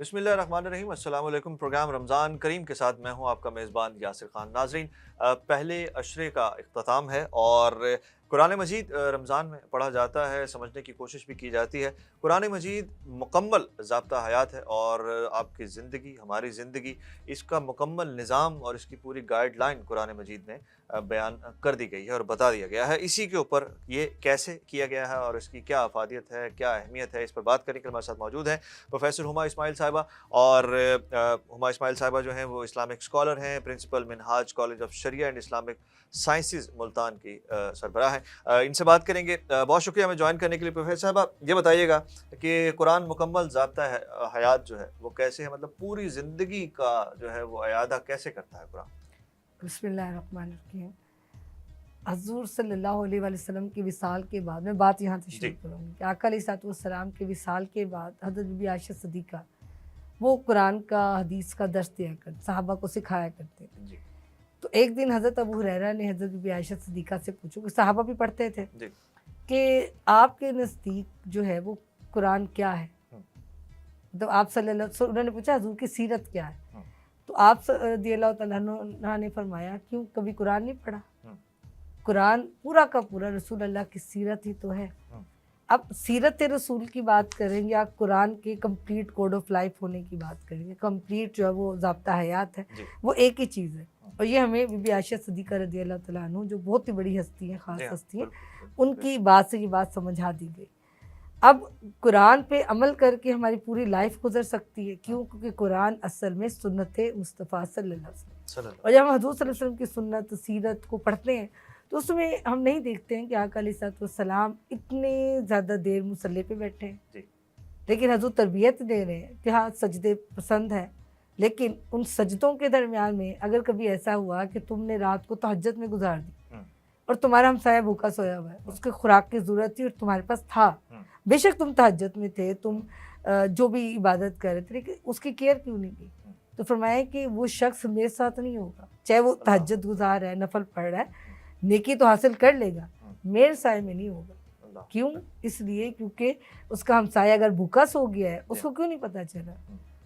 بسم اللہ الرحمن الرحیم، السلام علیکم۔ پروگرام رمضان کریم کے ساتھ میں ہوں آپ کا میزبان یاسر خان۔ ناظرین، پہلے عشرے کا اختتام ہے اور قرآن مجید رمضان میں پڑھا جاتا ہے، سمجھنے کی کوشش بھی کی جاتی ہے۔ قرآن مجید مکمل ضابطہ حیات ہے اور آپ کی زندگی، ہماری زندگی، اس کا مکمل نظام اور اس کی پوری گائیڈ لائن قرآن مجید میں بیان کر دی گئی ہے اور بتا دیا گیا ہے۔ اسی کے اوپر یہ کیسے کیا گیا ہے اور اس کی کیا افادیت ہے، کیا اہمیت ہے، اس پر بات کرنے کے لیے ہمارے ساتھ موجود ہیں پروفیسر ہما اسماعیل صاحبہ۔ اور ہما اسماعیل صاحبہ جو ہیں وہ اسلامک اسکالر ہیں، principal Minhaj College of Shariah and Islamic Sciences Multan کی سربراہ ہیں۔ ان سے بات کریں گے۔ بہت شکریہ ہمیں جوائن کرنے کے لیے۔ پروفیسر صاحبہ، یہ بتائیے گا کہ قرآن مکمل ضابطہ حیات جو ہے وہ کیسے ہے، مطلب پوری زندگی کا جو ہے وہ اعادہ کیسے کرتا ہے قرآن؟ بسم اللہ الرحمن الرحیم۔ حضور صلی اللہ علیہ وآلہ وسلم کی وصال کے بعد، میں بات یہاں سے شروع کروں گی کہ آقا علیہ السلام کی وصال کے بعد حضرت بی بی عائشہ صدیقہ وہ قرآن کا، حدیث کا درس دیا کرتے، صحابہ کو سکھایا کرتے تھے۔ تو ایک دن حضرت ابو ہریرہ نے حضرت بی بی عائشہ صدیقہ سے پوچھا کہ صحابہ بھی پڑھتے تھے کہ آپ کے نزدیک جو ہے وہ قرآن کیا ہے؟ تو آپ صلی اللہ علیہ وسلم، انہوں نے پوچھا حضور کی سیرت کیا ہے؟ تو آپ رضی اللہ تعالیٰ عنہ نے فرمایا کیوں کبھی قرآن نہیں پڑھا؟ قرآن پورا کا پورا رسول اللہ کی سیرت ہی تو ہے۔ اب سیرت رسول کی بات کریں یا قرآن کے کمپلیٹ کوڈ آف لائف ہونے کی بات کریں گے، کمپلیٹ جو ہے وہ ضابطہ حیات ہے، وہ ایک ہی چیز ہے۔ اور یہ ہمیں بی بی عائشہ صدیقہ رضی اللہ تعالیٰ عنہ جو بہت ہی بڑی ہستی ہیں، خاص ہستی ہیں، ان کی بات سے یہ بات سمجھا دی گئی۔ اب قرآن پہ عمل کر کے ہماری پوری لائف گزر سکتی ہے، کیوں؟ کیونکہ قرآن اصل میں سنت مصطفیٰ صلی اللہ علیہ وسلم، اور جب ہم حضور صلی اللہ علیہ وسلم کی سنت سیرت کو پڑھتے ہیں تو اس میں ہم نہیں دیکھتے ہیں کہ آقا علیہ السلام اتنے زیادہ دیر مصلی پہ بیٹھے ہیں، لیکن حضور تربیت دے رہے ہیں کہ ہاں سجدے پسند ہے، لیکن ان سجدوں کے درمیان میں اگر کبھی ایسا ہوا کہ تم نے رات کو تہجد میں گزار دی اور تمہارا ہمسایہ بھوکا سویا ہوا ہے، اس کے خوراک کی ضرورت تھی اور تمہارے پاس تھا، بے شک تم تہجد میں تھے، تم جو بھی عبادت کر رہے تھے، لیکن اس کی کیئر کیوں نہیں کی؟ تو فرمایا کہ وہ شخص میرے ساتھ نہیں ہوگا، چاہے وہ تہجد گزار رہا ہے، نفل پڑھ رہا ہے، نیکی تو حاصل کر لے گا، میرے سائے میں نہیں ہوگا۔ کیوں؟ اس لیے کیونکہ اس کا ہمسایہ اگر بھوکا سو گیا ہے، اس کو کیوں نہیں پتہ چلا؟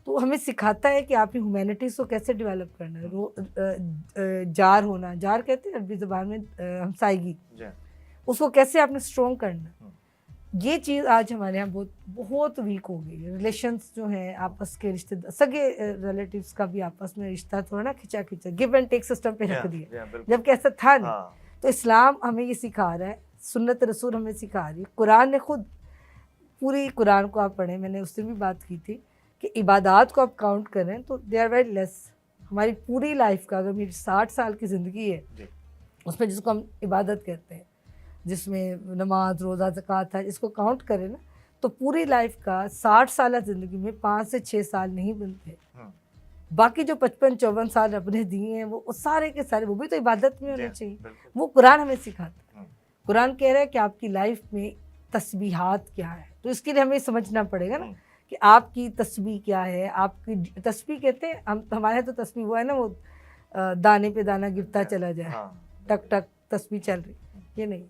تو ہمیں سکھاتا ہے کہ آپ کی ہیومینٹیز کو کیسے ڈیولپ کرنا ہے، جار ہونا، جار کہتے ہیں عربی زبان میں ہمسائیگی، اس کو کیسے آپ نے اسٹرانگ کرنا ہے۔ یہ چیز آج ہمارے یہاں بہت ویک ہو گئی ہے۔ ریلیشنز جو ہیں آپس کے رشتے، سگے ریلیٹیوز کا بھی آپس میں رشتہ تھوڑا نا کھچا گیو اینڈ ٹیک سسٹم پہ رکھ دیا، جبکہ ایسا تھا نہیں۔ تو اسلام ہمیں یہ سکھا رہا ہے، سنت رسول ہمیں سکھا رہی ہے، قرآن نے خود پوری قرآن کو آپ پڑھیں، میں نے اس دن بھی بات کی تھی کہ عبادات کو آپ کاؤنٹ کریں تو دے آر ویری لیس۔ ہماری پوری لائف کا، اگر میری 60 سال کی زندگی ہے اس میں جس کو ہم عبادت کہتے ہیں، جس میں نماز، روزہ، زکوٰۃ ہے، اس کو کاؤنٹ کریں نا تو پوری لائف کا 60 سالہ زندگی میں 5 سے 6 سال نہیں بنتے، باقی جو 55-54 سال رب نے دیے ہیں وہ سارے کے سارے وہ بھی تو عبادت میں ہونے چاہیے۔ وہ قرآن ہمیں سکھاتا ہے۔ قرآن کہہ رہا ہے کہ آپ کی لائف میں تسبیحات کیا ہے، تو اس کے لیے ہمیں سمجھنا پڑے گا نا کہ آپ کی تسبیح کیا ہے۔ آپ کی تسبیح کہتے ہیں ہم، ہمارے تو تسبیح وہ ہے نا، وہ دانے پہ دانہ گرتا چلا جائے، ٹک ٹک تسبیح چل رہی، یہ نہیں۔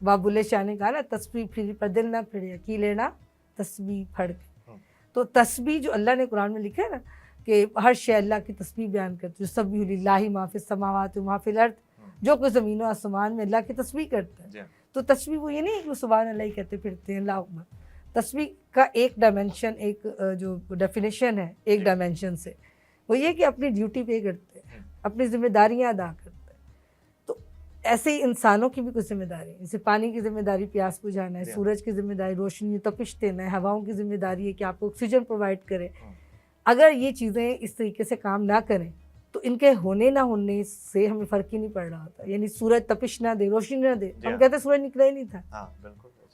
بابولے شاہ نے کہا نا تسبیح پھری پر دل نہ پھڑیا کی لینا تسبیح پھڑ کے۔ تو تسبیح جو اللہ نے قرآن میں لکھا ہے نا کہ ہر شے اللہ کی تسبیح بیان کرتی ہے، یسبح للہ ما فی السماوات و ما فی الارض، جو کوئی زمین و آسمان میں اللہ کی تسبیح کرتا ہے۔ تو تسبیح وہ یہ نہیں کہ وہ سبحان اللہ ہی کہتے پھرتے ہیں، اللہ اکبر۔ تسبیح کا ایک ڈائمینشن، ایک جو ڈیفینیشن ہے ایک ڈائمینشن سے، وہ یہ کہ اپنی ڈیوٹی پے کرتے ہیں، اپنی ذمہ داریاں ادا کرتے ہیں۔ تو ایسے ہی انسانوں کی بھی کچھ ذمہ داری ہے، جیسے پانی کی ذمہ داری پیاس بجھانا ہے، سورج کی ذمہ داری روشنی تپش دینا ہے، ہواؤں کی ذمہ داری ہے کہ آپ کو آکسیجن پرووائڈ کرے۔ اگر یہ چیزیں اس طریقے سے کام نہ کریں تو ان کے ہونے نہ ہونے سے ہمیں فرق ہی نہیں پڑ رہا ہوتا۔ یعنی سورج تپش نہ دے، روشنی نہ دے، ہم کہتے ہیں سورج نکلا ہی نہیں تھا،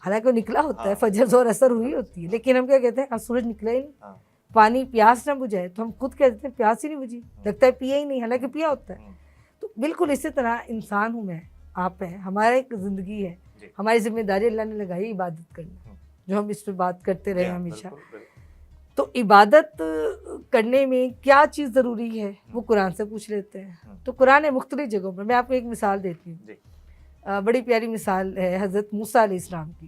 حالانکہ وہ نکلا ہوتا ہے، فجر ظہر اثر ہوئی ہوتی ہے، لیکن ہم کیا کہتے ہیں سورج نکلا ہی نہیں۔ پانی پیاس نہ بجھائے تو ہم خود کہتے ہیں پیاس ہی نہیں بجھی، لگتا ہے پیا ہی نہیں، حالانکہ پیا ہوتا ہے۔ تو بالکل اسی طرح انسان ہوں میں، آپ ہیں، ہمارا ایک زندگی ہے، ہماری ذمہ داری اللہ نے لگائی عبادت کرنا، جو ہم اس پہ بات کرتے رہے ہمیشہ۔ تو عبادت کرنے میں کیا چیز ضروری ہے وہ قرآن سے پوچھ لیتے ہیں۔ تو قرآن ہے مختلف جگہوں پر، میں آپ کو ایک مثال دیتی ہوں، بڑی پیاری مثال ہے حضرت موسیٰ علیہ السلام کی۔